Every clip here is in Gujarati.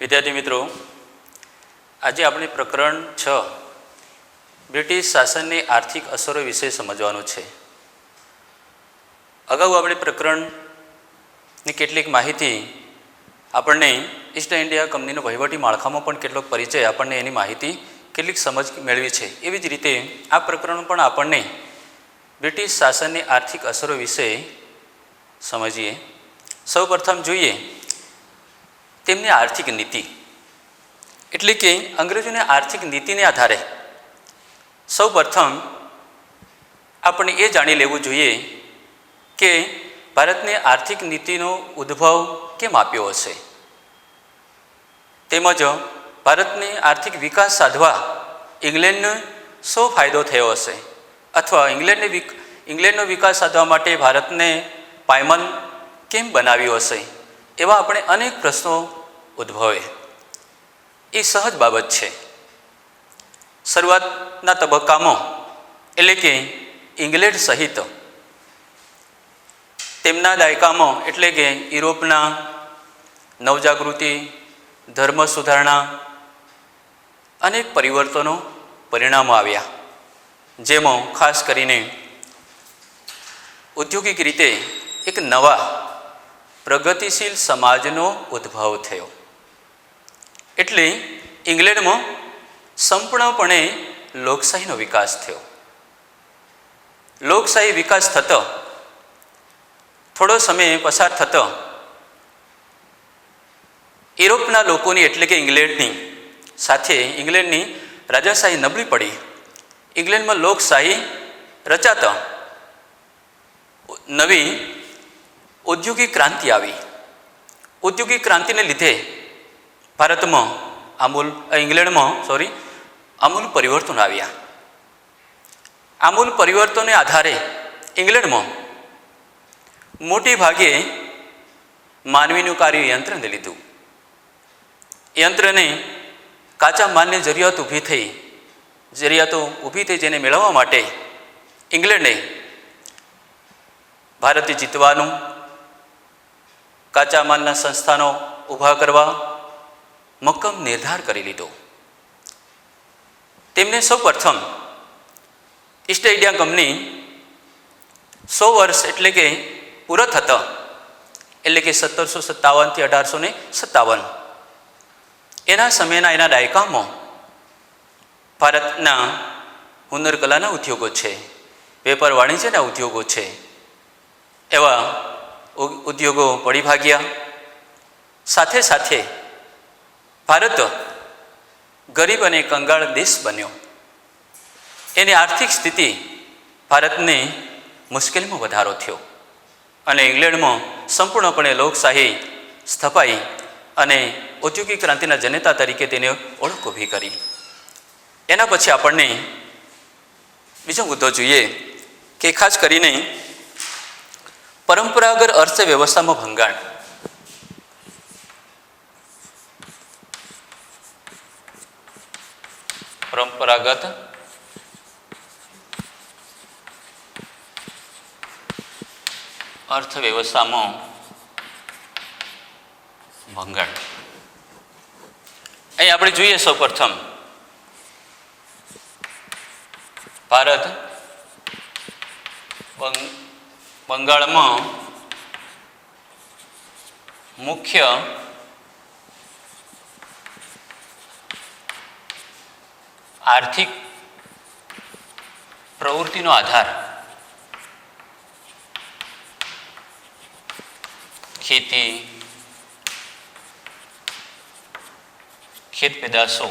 વિદ્યાર્થી મિત્રો, આજે આપણે પ્રકરણ 6 બ્રિટિશ શાસનની આર્થિક અસરો વિશે સમજવાનું છે. અગાઉ આપણે પ્રકરણની કેટલીક માહિતી આપણને ઈસ્ટ ઇન્ડિયા કંપનીનો વહીવટી માળખામાં પણ કેટલોક પરિચય આપણને એની માહિતી કેટલીક સમજ મેળવી છે. એવી જ રીતે આ પ્રકરણ પણ આપણને બ્રિટિશ શાસનની આર્થિક અસરો વિશે સમજીએ. સૌપ્રથમ જોઈએ તેમની આર્થિક નીતિ, એટલે કે અંગ્રેજોની આર્થિક નીતિને આધારે સૌપ્રથમ આપણે એ જાણી લેવું જોઈએ કે ભારતની આર્થિક નીતિનો ઉદ્ભવ કેમ આપ્યો હશે, તેમજ ભારતની આર્થિક વિકાસ સાધવા ઇંગ્લેન્ડનો શો ફાયદો થયો હશે, અથવા ઇંગ્લેન્ડનો વિકાસ સાધવા માટે ભારતને પાયમાલ કેમ બનાવ્યો હશે, એવા આપણે અનેક પ્રશ્નો ઉદ્ભવે. એ સહજ બાબત છે. શરૂઆતના તબક્કામાં એટલે કે ઇંગ્લેન્ડ સહિત તેમના દાયકામાં એટલે કે યુરોપના નવજાગૃતિ, ધર્મ સુધારણા, અનેક પરિવર્તનો પરિણામો આવ્યા, જેમાં ખાસ કરીને ઔદ્યોગિક રીતે એક નવા પ્રગતિશીલ સમાજનો ઉદ્ભવ થયો. એટલે ઇંગ્લેન્ડમાં સંપૂર્ણપણે લોકશાહીનો વિકાસ થયો. લોકશાહી વિકાસ થતો થોડો સમય પસાર થતો યુરોપના લોકોની એટલે કે ઇંગ્લેન્ડની સાથે ઇંગ્લેન્ડની રાજાશાહી નબળી પડી. ઇંગ્લેન્ડમાં લોકશાહી રચાતા નવી ઔદ્યોગિક ક્રાંતિ આવી. ઔદ્યોગિક ક્રાંતિને લીધે ભારતમાં આમૂલ પરિવર્તન આવ્યા. આમૂલ પરિવર્તનને આધારે ઇંગ્લેન્ડમાં મોટી ભાગે માનવીનું કાર્ય યંત્રને લીધું. યંત્રને કાચા માલની જરૂરિયાતો ઊભી થઈ જેને મેળવવા માટે ઇંગ્લેન્ડે ભારતે જીતવાનું, કાચા માલના સંસ્થાનો ઊભા કરવા મક્કમ નિર્ધાર કરી લીધો. તેમને સૌપ્રથમ ઈસ્ટ ઇન્ડિયા કંપની 100 વર્ષ એટલે કે પૂરો થતો એટલે કે 1757 થી 1857 એના સમયના એના દાયકામાં ભારતના હુનર કલાના ઉદ્યોગો છે, વેપાર વાણિજ્યના ઉદ્યોગો છે, એવા ઉદ્યોગો પડી ભાગ્યા. સાથે સાથે ભારત ગરીબ અને કંગાળ દેશ બન્યો. એની આર્થિક સ્થિતિ ભારતને મુશ્કેલીમાં વધારો થયો અને ઇંગ્લેન્ડમાં સંપૂર્ણપણે લોકશાહી સ્થપાઈ અને ઔદ્યોગિક ક્રાંતિના જનેતા તરીકે તેને ઓળખ ઊભી કરી. એના પછી આપણને બીજો મુદ્દો જોઈએ કે ખાસ કરીને પરંપરાગત અર્થવ્યવસ્થામાં ભંગાણ. પરંપરાગત અર્થવ્યવસ્થામાં ભંગાણ. અહીં આપણે જોઈએ સૌપ્રથમ ભારત બંગાળમાં મુખ્ય આર્થિક પ્રવૃત્તિનો આધાર ખેતી, ખેત પેદાશો,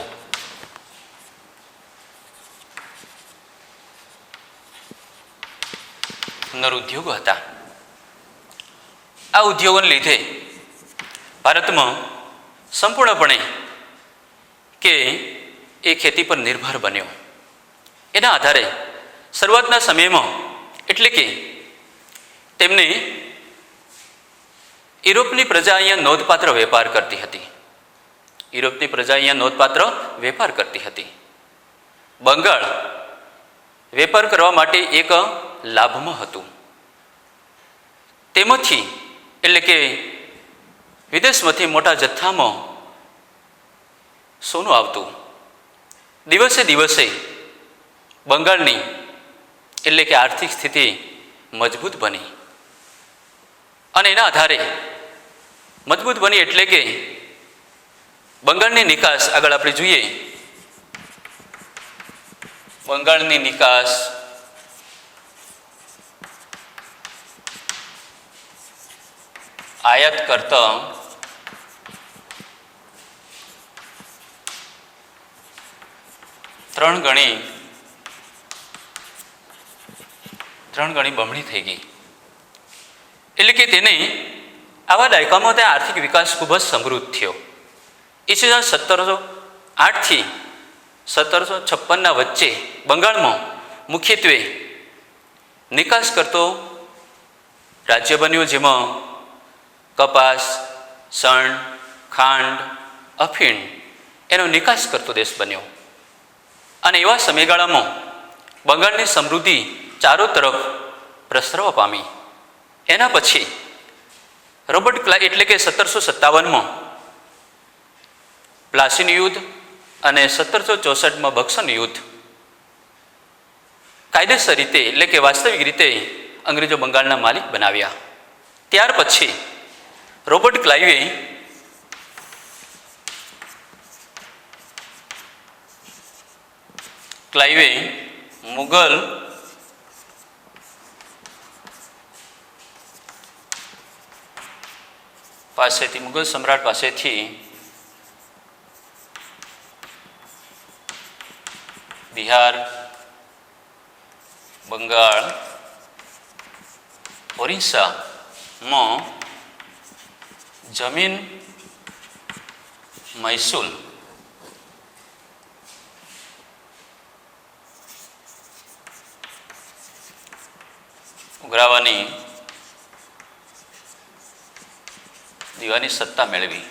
હુનર ઉદ્યોગો હતા. આ ઉદ્યોગોને લીધે ભારતમાં સંપૂર્ણપણે કે એ ખેતી પર નિર્ભર બન્યો. એના આધારે શરૂઆતના સમયમાં એટલે કે તેમને યુરોપની પ્રજા અહીંયા નોંધપાત્ર વેપાર કરતી હતી. યુરોપની પ્રજા અહીંયા નોંધપાત્ર વેપાર કરતી હતી. બંગાળ વેપાર કરવા માટે એક લાભમાં હતું. તેમાંથી એટલે કે વિદેશમાંથી મોટા જથ્થામાં સોનું આવતું. દિવસે દિવસે બંગાળની એટલે કે આર્થિક સ્થિતિ મજબૂત બની અને એના આધારે મજબૂત બની એટલે કે બંગાળની નિકાસ આગળ આપણે જોઈએ. બંગાળની નિકાસ આયાત કરતા ત્રણ ગણી બમણી થઈ ગઈ. એટલે કે તેને આવા દાયકામાં ત્યાં આર્થિક વિકાસ ખૂબ જ સમૃદ્ધ થયો. ઈસવીસન 1708થી 1756 વચ્ચે બંગાળમાં મુખ્યત્વે નિકાસ કરતો રાજ્ય બન્યું, જેમાં કપાસ, શણ, ખાંડ, અફીણ એનો નિકાસ કરતો દેશ બન્યો. અને એવા સમયગાળામાં બંગાળની સમૃદ્ધિ ચારો તરફ પ્રસરવા પામી. એના પછી રોબર્ટ ક્લાઇવ એટલે કે 1757માં પ્લાસીનું યુદ્ધ અને 1764માં બક્સરનું યુદ્ધ કાયદેસર રીતે એટલે કે વાસ્તવિક રીતે અંગ્રેજો બંગાળના માલિક બનાવ્યા. ત્યાર પછી રોબર્ટ ક્લાઇવે મુગલ સમ્રાટ પાસેથી બિહાર, બંગાળ, ઓરિસ્સામાં જમીન મહેસૂલ ઉઘરાવવાની દીવાની સત્તા મેળવી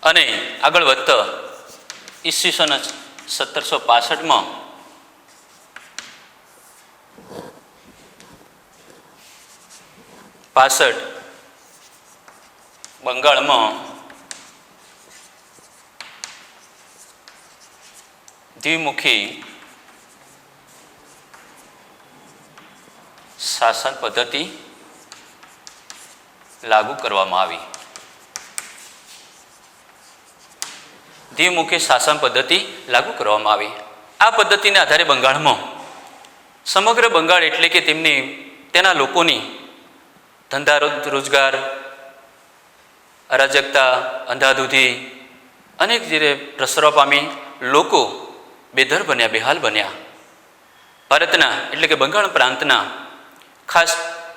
અને આગળ વધતા ઈસવીસન 1765માં બંગાળમાં દ્વિમુખી શાસન પદ્ધતિ લાગુ કરવામાં આવી. દ્વિમુખી શાસન પદ્ધતિ લાગુ કરવામાં આવી. આ પદ્ધતિને આધારે બંગાળમાં સમગ્ર બંગાળ એટલે કે તેના લોકોની ધંધા રોજગાર, અરાજકતા, અંધાધૂંધી અનેક રીતે પ્રસરવા પામી. લોકો બેધર બન્યા, બેહાલ બન્યા. ભારતના એટલે કે બંગાળ પ્રાંતના ખાસ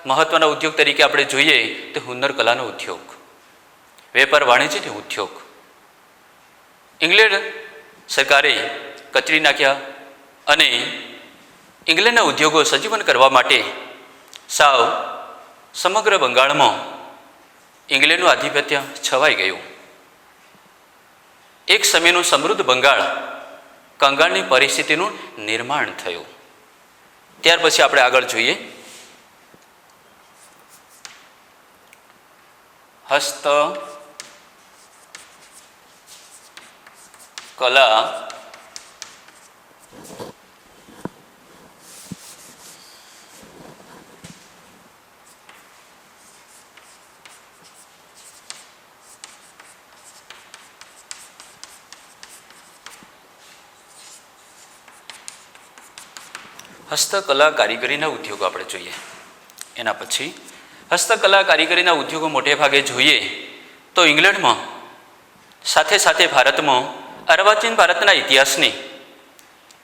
મહત્વના ઉદ્યોગ તરીકે આપણે જોઈએ તો હુન્નર કલાનો ઉદ્યોગ, વેપાર વાણિજ્યનો ઉદ્યોગ ઇંગ્લેન્ડ સરકારે કચરી નાખ્યા અને ઇંગ્લેન્ડના ઉદ્યોગો સજીવન કરવા માટે સાવ સમગ્ર બંગાળમાં ઇંગ્લેન્ડનું આધિપત્ય છવાઈ ગયું. એક સમયનું સમૃદ્ધ બંગાળ કંગાળની પરિસ્થિતિનું નિર્માણ થયું. ત્યાર પછી આપણે આગળ જોઈએ હસ્તકલા હસ્તકલા કારીગરીના ઉદ્યોગો આપણે જોઈએ. એના પછી હસ્તકલા કારીગરીના ઉદ્યોગો મોટે ભાગે જોઈએ તો ઇંગ્લેન્ડમાં સાથે સાથે ભારતમાં અર્વાચીન ભારતના ઇતિહાસની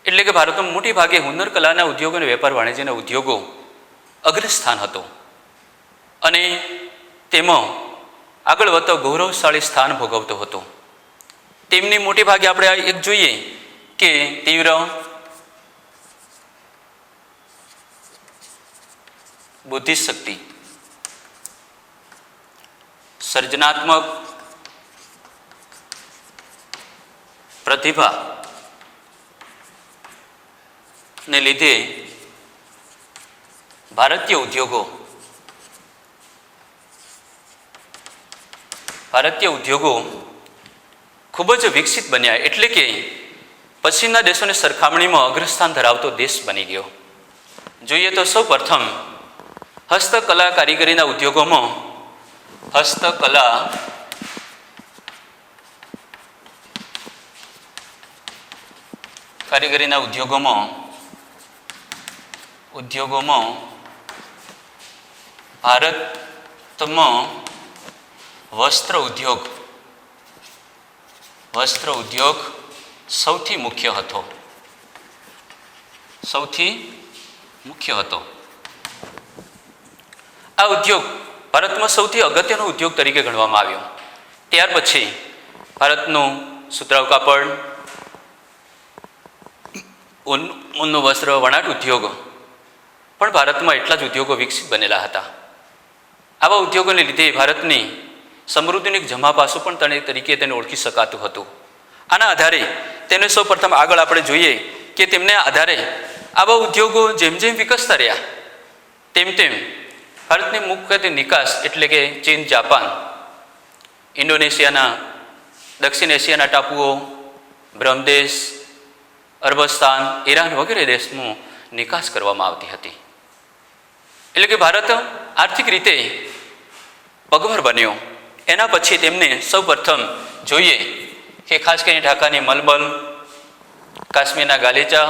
એટલે કે ભારતમાં મોટી ભાગે હુન્નર કલાના ઉદ્યોગો અને વેપાર વાણિજ્યના ઉદ્યોગો અગ્રસ્થાન હતો અને તેમાં આગળ વધતો ગૌરવશાળી સ્થાન ભોગવતો હતો. તેમની મોટી ભાગે આપણે એક જોઈએ કે તીવ્ર બુદ્ધિશક્તિ, સર્જનાત્મક પ્રતિભા ને લીધે ભારતીય ઉદ્યોગો ખૂબ જ વિકસિત બન્યા, એટલે કે પશ્ચિમના દેશોની સરખામણીમાં અગ્રસ્થાન ધરાવતો દેશ બની ગયો. જોઈએ તો સૌ પ્રથમ હસ્તકલા કારીગરીના ઉદ્યોગોમાં ભારતમાં વસ્ત્ર ઉદ્યોગ સૌથી મુખ્ય હતો. આ ઉદ્યોગ ભારતમાં સૌથી અગત્યનો ઉદ્યોગ તરીકે ગણવામાં આવ્યો. ત્યાર પછી ભારતનું સુતરાઉ કાપડ, ઊનનું વસ્ત્ર, વણાટ ઉદ્યોગ પણ ભારતમાં એટલા જ ઉદ્યોગો વિકસિત બનેલા હતા. આવા ઉદ્યોગોને લીધે ભારતની સમૃદ્ધિનું જમા પાસું પણ તરીકે તેને ઓળખી શકાતું હતું. આના આધારે તેને સૌ પ્રથમ આગળ આપણે જોઈએ કે તેમને આધારે આવા ઉદ્યોગો જેમ જેમ વિકસતા રહ્યા તેમ તેમ ભારતની મુખ્યત્વે નિકાસ એટલે કે ચીન, જાપાન, ઇન્ડોનેશિયાના, દક્ષિણ એશિયાના ટાપુઓ, બ્રહ્મદેશ, અરબસ્તાન, ઈરાન વગેરે દેશનું નિકાસ કરવામાં આવતી હતી. એટલે કે ભારત આર્થિક રીતે પગભર બન્યો. એના પછી તેમને સૌ પ્રથમ જોઈએ કે ખાસ કરીને ઢાકાની મલમલ, કાશ્મીરના ગાલીચા,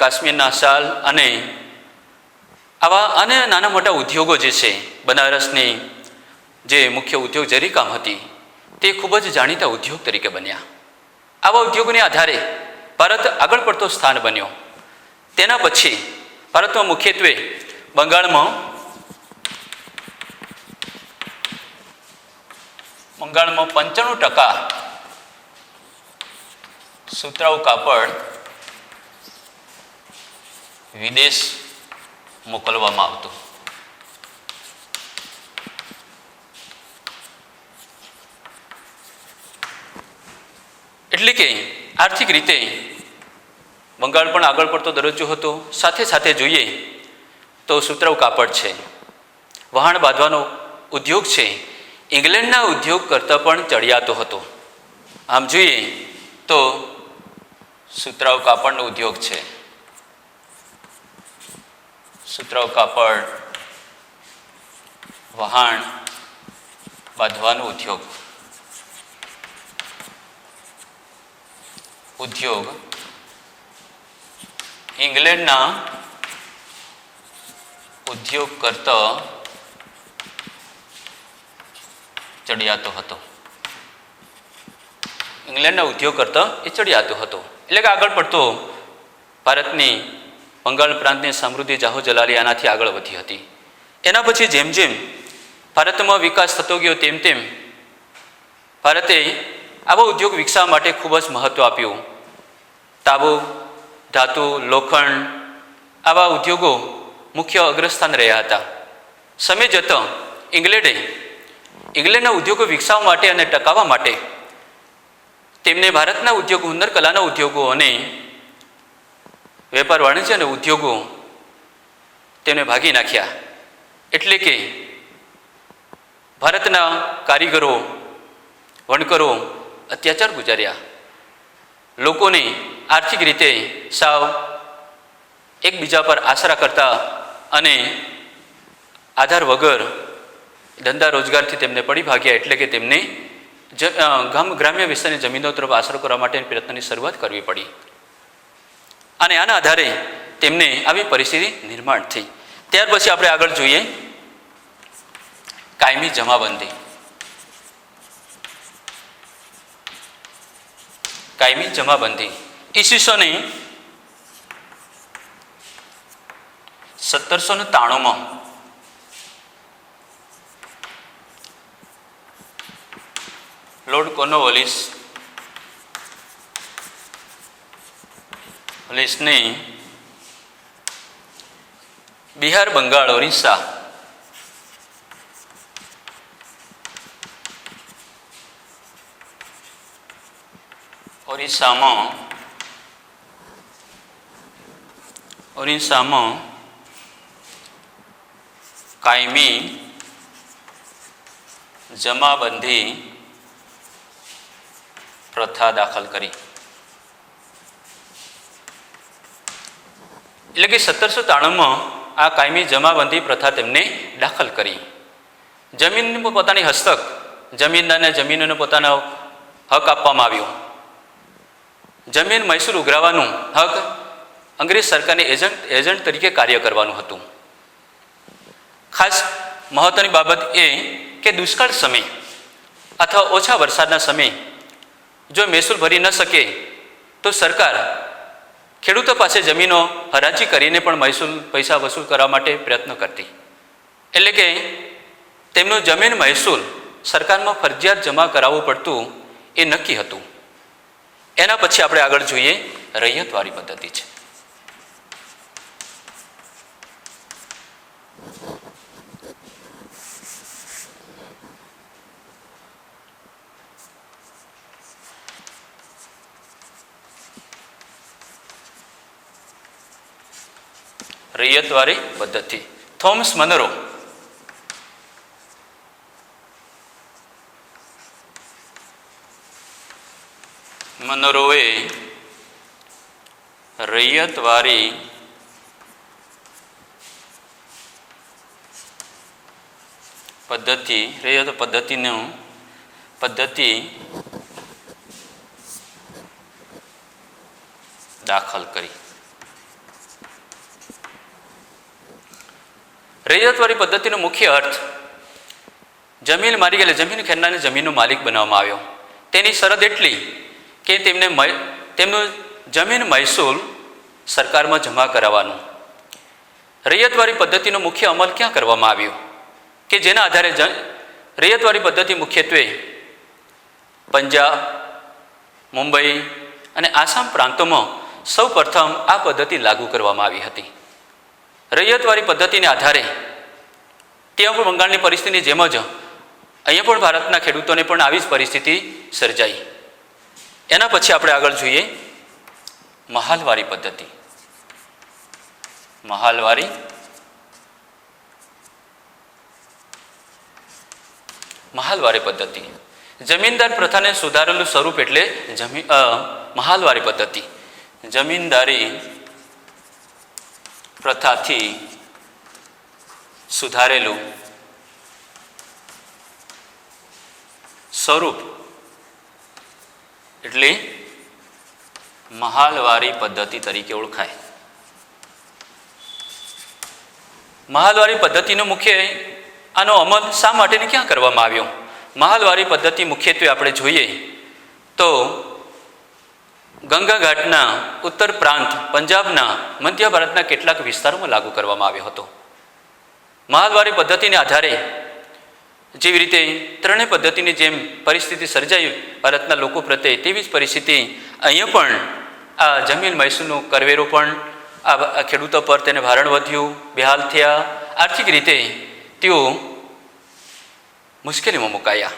કાશ્મીરના શાલ અને આવા અન્ય નાના મોટા ઉદ્યોગો જે છે, બનારસની જે મુખ્ય ઉદ્યોગ જરીકામ હતી તે ખૂબ જ જાણીતા ઉદ્યોગ તરીકે બન્યા. આવા ઉદ્યોગોને આધારે ભારત આગળ પડતો સ્થાન બન્યો. તેના પછી ભારતમાં મુખ્યત્વે બંગાળમાં 95% સુતરાઉ કાપડ વિદેશ મોકલવામાં આવતું. એટલે કે આર્થિક રીતે બંગાળ પણ આગળ પડતો દરજ્જો હતો. સાથે સાથે જોઈએ તો સુતરાઉ કાપડ છે, વહાણ બાંધવાનો ઉદ્યોગ છે, ઇંગ્લેન્ડના ઉદ્યોગ કરતાં પણ ચડિયાતો હતો. આમ જોઈએ તો સુતરાઉ કાપડનો ઉદ્યોગ છે, સુતરાઉ કાપડ, વહાણ બાંધવાનો ઉદ્યોગ ઇંગ્લેન્ડના ઉદ્યોગ કરતા ચડિયાતો હતો. ઇંગ્લેન્ડના ઉદ્યોગ કરતા એ ચડિયાતો હતો. એટલે કે આગળ પડતો ભારતની બંગાળ પ્રાંતની સમૃદ્ધિ જાહો જલાલી આનાથી આગળ વધી હતી. એના પછી જેમ જેમ ભારતમાં વિકાસ થતો ગયો તેમ તેમ ભારતે આવા ઉદ્યોગ વિકસાવવા માટે ખૂબ જ મહત્ત્વ આપ્યું. તાંબુ, ધાતુ, લોખંડ આવા ઉદ્યોગો મુખ્ય અગ્રસ્થાન રહ્યા હતા. સમય જતાં ઇંગ્લેન્ડના ઉદ્યોગો વિકસાવવા માટે અને ટકાવવા માટે તેમને ભારતના ઉદ્યોગો, હુનરકલાના ઉદ્યોગો અને વેપાર વાણિજ્ય અને ઉદ્યોગો તેમને ભાગી નાખ્યા. એટલે કે ભારતના કારીગરો, વણકરો અત્યાચાર ગુજાર્યા. લોકોને આર્થિક રીતે સાવ એકબીજા પર આશરા કરતા અને આધાર વગર ધંધા રોજગારથી તેમને પડી ભાગ્યા. એટલે કે તેમને ગ્રામ્ય વિસ્તારની જમીનો તરફ આશરો કરવા માટે પ્રયત્નની શરૂઆત કરવી પડી અને આના આધારે તેમને આવી પરિસ્થિતિ નિર્માણ થઈ. ત્યાર પછી આપણે આગળ જોઈએ કાયમી જમાબંધી. કાયમી જમાબંધી ઈસવીસન 1793 લોર્ડ કોર્નવાલિસને બિહાર, બંગાળ, ઓરિસ્સામાં કાયમી જમાબંધી પ્રથા દાખલ કરી. એટલે કે 1793માં આ કાયમી જમાબંધી પ્રથા તેમને દાખલ કરી. જમીન પોતાની હસ્તક, જમીનદારને જમીનનો પોતાનો હક આપવામાં આવ્યો. જમીન મહેસૂલ ઉઘરાવવાનું હક અંગ્રેજ સરકારની એજન્ટ તરીકે કાર્ય કરવાનું હતું. ખાસ મહત્વની બાબત એ કે દુષ્કાળ સમય અથવા ઓછા વરસાદના સમયે જો મહેસૂલ ભરી ન શકે તો સરકાર ખેડૂતો પાસે જમીનો હરાજી કરીને પણ મહેસૂલ પૈસા વસૂલ કરવા માટે પ્રયત્ન કરતી. એટલે કે તેમનું જમીન મહેસૂલ સરકારમાં ફરજિયાત જમા કરાવવું પડતું એ નક્કી હતું. એના પછી આપણે આગળ જોઈએ રૈયતવારી પદ્ધતિ છે. રૈયતવારી પદ્ધતિ. થોમસ મનરોએ રૈયતવારી પદ્ધતિ દાખલ કરી. રૈયતવારી પદ્ધતિનો મુખ્ય અર્થ જમીન માલિક એટલે જમીન ખેડનારને જમીનનો માલિક બનાવવામાં આવ્યો. તેની શરત એટલી કે તેમનું જમીન મહેસૂલ સરકારમાં જમા કરાવવાનું. રૈયતવારી પદ્ધતિનો મુખ્ય અમલ ક્યાં કરવામાં આવ્યો કે જેના આધારે રૈયતવારી પદ્ધતિ મુખ્યત્વે પંજાબ, મુંબઈ અને આસામ પ્રાંતોમાં સૌ પ્રથમ આ પદ્ધતિ લાગુ કરવામાં આવી હતી. રૈયતવારી પદ્ધતિને આધારે ત્યાં પણ બંગાળની પરિસ્થિતિની જેમ જ અહીંયા પણ ભારતના ખેડૂતોને પણ આવી જ પરિસ્થિતિ સર્જાઈ. એના પછી આપણે આગળ જોઈએ મહાલવારી પદ્ધતિ. મહાલવારી પદ્ધતિ જમીનદાર પ્રથાને સુધારેલું સ્વરૂપ એટલે મહાલવારી પદ્ધતિ. જમીનદારી પ્રથાથી સુધારેલું સ્વરૂપ એટલે મહાલવારી પદ્ધતિ તરીકે ઓળખાય. મહાલવારી પદ્ધતિનો મુખ્ય આનો અમલ શા માટે ને ક્યાં કરવામાં આવ્યો? મહાલવારી પદ્ધતિ મુખ્યત્વે આપણે જોઈએ તો ગંગા ઘાટના ઉત્તર પ્રાંત, પંજાબના મધ્ય ભારતના કેટલાક વિસ્તારોમાં લાગુ કરવામાં આવ્યો હતો. મહાલવારી પદ્ધતિને આધારે જેવી રીતે ત્રણેય પદ્ધતિની જેમ પરિસ્થિતિ સર્જાઈ ભારતના લોકો પ્રત્યે, તેવી જ પરિસ્થિતિ અહીંયા પણ આ જમીન મહેસૂલનો કરવેરો પણ આ ખેડૂતો પર તેને ભારણ વધ્યું, બેહાલ થયા. આર્થિક રીતે તેઓ મુશ્કેલીમાં મુકાયા.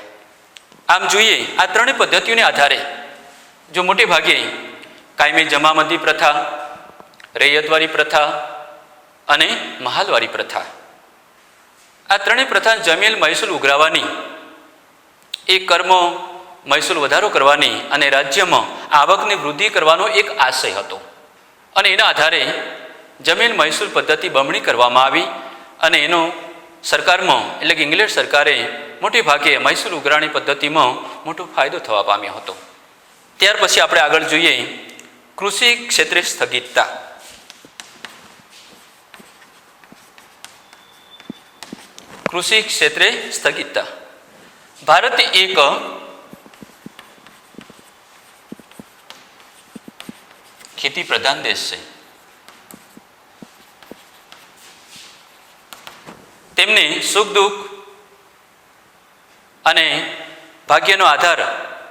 આમ જોઈએ આ ત્રણેય પદ્ધતિઓને આધારે જો મોટે ભાગે કાયમી જમાબંધી પ્રથા, રૈયતવારી પ્રથા અને મહાલવારી પ્રથા, આ ત્રણેય પ્રથા જમીન મહેસૂલ ઉઘરાવવાની, એ કર્મો મહેસૂલ વધારો કરવાની અને રાજ્યમાં આવકની વૃદ્ધિ કરવાનો એક આશય હતો. અને એના આધારે જમીન મહેસૂલ પદ્ધતિ બમણી કરવામાં આવી અને એનો સરકારમાં એટલે કે ઇંગ્લેન્ડ સરકારે મોટે ભાગે મહેસૂલ ઉઘરાણી પદ્ધતિમાં મોટો ફાયદો થવા પામ્યો હતો. ત્યાર પછી આપણે આગળ જોઈએ કૃષિ ક્ષેત્રે સ્થગિતતા. કૃષિ ક્ષેત્રે સ્થગિતતા. ભારત એક ખેતી પ્રધાન દેશ છે. તેમને સુખ દુઃખ અને ભાગ્યનો આધાર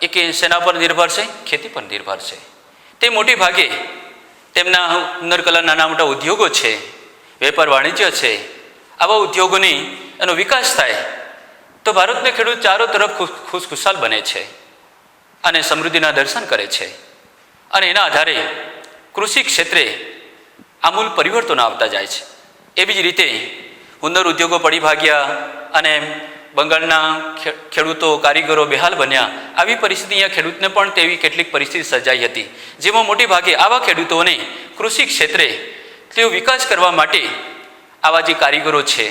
એ કે શેના પર નિર્ભર છે? ખેતી પર નિર્ભર છે. તે મોટી ભાગે તેમના હુનરકલા, નાના મોટા ઉદ્યોગો છે, વેપાર વાણિજ્ય છે, આવા ઉદ્યોગોની એનો વિકાસ થાય તો ભારતને ખેડૂત ચારો તરફ ખુશખુશાલ બને છે અને સમૃદ્ધિના દર્શન કરે છે. અને એના આધારે કૃષિ ક્ષેત્રે આમૂલ પરિવર્તનો આવતા જાય છે. એવી જ રીતે હુનર ઉદ્યોગો પડી ભાગ્યા અને બંગાળના ખેડૂતો કારીગરો બેહાલ બન્યા. આવી પરિસ્થિતિ અહીંયા ખેડૂતને પણ તેવી કેટલીક પરિસ્થિતિ સર્જાઈ હતી, જેમાં મોટી ભાગે આવા ખેડૂતોને કૃષિ ક્ષેત્રે તેઓ વિકાસ કરવા માટે આવા જે કારીગરો છે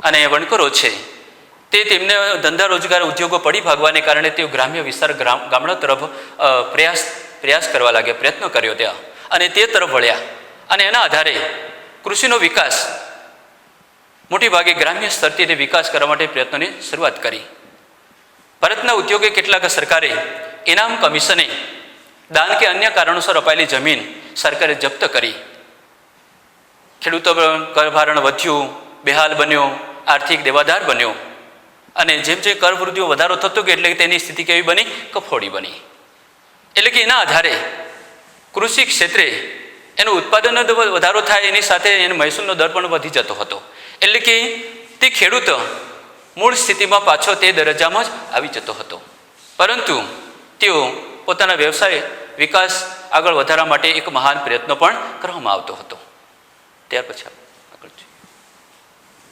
અને વણકરો છે તે તેમને ધંધા રોજગાર ઉદ્યોગો પડી ભાગવાને કારણે તેઓ ગ્રામ્ય વિસ્તાર ગામડા તરફ પ્રયાસ કરવા લાગ્યા, પ્રયત્નો કર્યો ત્યાં અને તે તરફ વળ્યા અને એના આધારે કૃષિનો વિકાસ મોટી ભાગે ગ્રામ્ય સ્તરથી તે વિકાસ કરવા માટે પ્રયત્નોની શરૂઆત કરી. ભારતના ઉદ્યોગે કેટલાક સરકારે ઇનામ કમિશને દાન કે અન્ય કારણોસર અપાયેલી જમીન સરકારે જપ્ત કરી. ખેડૂતો કરભારણ વધ્યું, બેહાલ બન્યો, આર્થિક દેવાદાર બન્યો અને જેમ જેમ કર વૃદ્ધિઓ વધારો થતો ગયો એટલે તેની સ્થિતિ કેવી બની? કફોડી બની. એટલે કે એના આધારે કૃષિ ક્ષેત્રે એનું ઉત્પાદનનો વધારો થાય, એની સાથે એનો મહેસૂલનો દર પણ વધી જતો હતો. એટલે કે તે ખેડૂત મૂળ સ્થિતિમાં પાછો તે દરજ્જામાં જ આવી જતો હતો, પરંતુ તેઓ પોતાના વ્યવસાય વિકાસ આગળ વધારવા માટે એક મહાન પ્રયત્નો પણ કરવામાં આવતો હતો. ત્યાર પછી